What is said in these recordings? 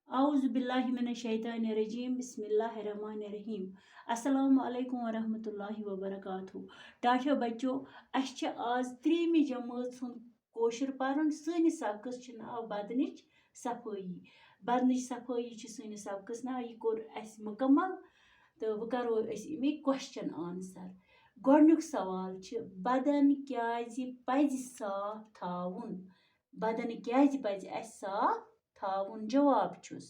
आउज़ु बिल्लाहि मिनश शैतानिर रजीम बिस्मिल्लाहिर्रहमानिर्रहीम अस्सलामु अलैकुम वरहमतुल्लाहि वबरकातुहू। टाठियो बच्चों अस छ आज 3वीं जमात हुंद कोशर परन। सानिस सबकस छ नाव बदनिच सफाई। बदनिच सफाई छ सानिस सबकस नाव। यह कोर अस मुकम्मल तो वो करो अस अमिक क्वेश्चन आंसर। गोडनुक सवाल छ बदन क्याज पज साफ थाउन। बदन क्याज पज अस साफ थाउन। जवाब छुस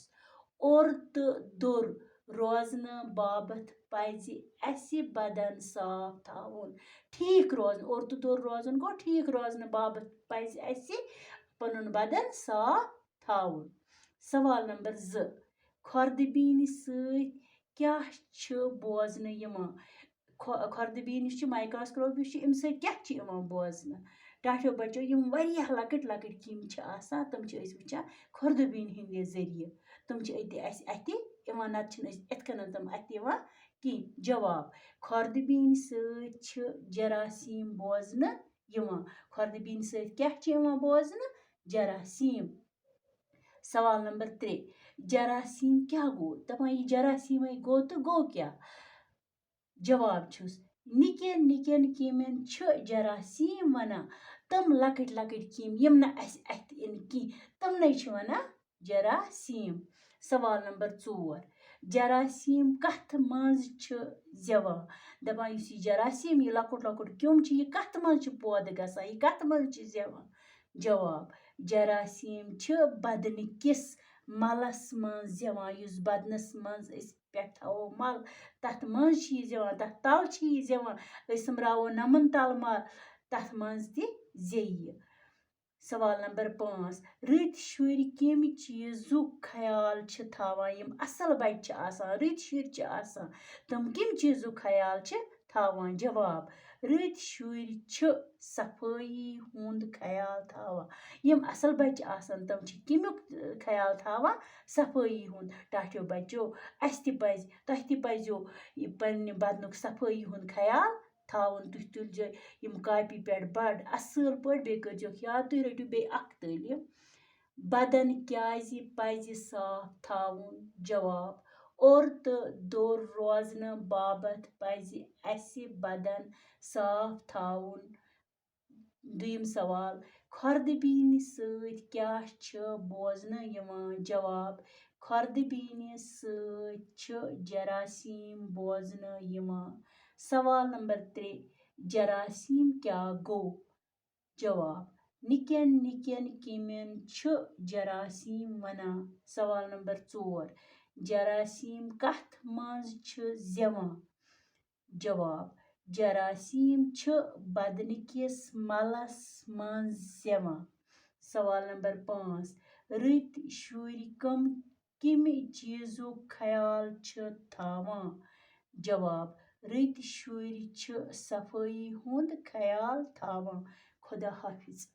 और तो दुर रोजन बाबत पज अस बदन साफ थाउन। ठीक रोजन और तो दुर रोजन गो ठीक रोजन बाबत पज अस पनुन बदन साफ थाउन। सवाल नंबर 2 खुर्दबीन सत क्या छ बोजन यिवान। खुर्दबीन माइक्रोस्कोप अम सत क्या छ यिवान बोजन। टाठियो बच्चों यम वरियाह लकट लकट किम छ आसान तम छ अस वुचान खुर्दबीन हिंदे जरिए। तम छ अति यिवान नत छन अस इथकन तम अति यिवान कि। जवाब खुर्दबीन सत छ जरासीम बोजन यिवान। खुर्दबीन सत क्या छ यिवान बोजन जरासीम। सवाल नंबर 3 जरासीम क्या गो। दपान यह जरासीम गो तो गो क्या। जवाब छुस निकन निकन किमन छ जरासीम वना। तम लकट लकट किम यम न अस अथ इन कि तम नै छ वना जरासीम। सवाल नंबर 4 जरासीम कथ मंज छ जेवान। दपान युस यह जरासीम यह लकुट लकुट क्युम छ यह कथ मंज छ पौध गसान यह कथ मंज छ जेवान। जवाब जरासीम छ बदन किस मलस मंज जेवान। युस बदनस मंज अस पे थवो मल तथ मंज छ यह जेवान तथ तल छ यह जेवान अस समरावो नमन तल मल तथ मंज ति जे। सवाल नंबर 5 रत शुर कम चीजुक ख्याल छ थावान। यम असल बच्चे छ आसान रत शुर छ आसान तम कम चीजुक ख्याल छ थावान। जवाब रत शुर छ सफाई हुंद ख्याल थावान। यम असल बच्चे आसान तम छ कमुक ख्याल थावान सफाई हुंद। टाठियो बच्चों अस ति पज तह ति पजो पन्ने बदनुक सफाई हुंद ख्याल थाउन। तुह तुलजो यम कॉपी पे बड़ असल पट बे करजो याद तुह रटो बे अख तालीम। बदन क्याज पज साफ थाउन। जवाब और तो दुर रोजन बाबत पज अस बदन साफ थाउन। दुयम सवाल खुर्दबीन सत क्या छ बोजन यिवान। जवाब खुर्दबीन सत छ जरासीम बोजन यिवान। सवाल नंबर 3 जरासीम क्या गो। जवाब निकन निकन किमन छ जरासीम वनान। सवाल नंबर 4 जरासीम कथ मंज छ जेवान। जवाब जरासीम छ बदन किस मलस मंज जेवान। सवाल नंबर 5 रत शुर कम चीजुक ख्याल छ थावान। जवाब रत शुर छ सफाई हुंद ख्याल थावान। खुदा हाफिज।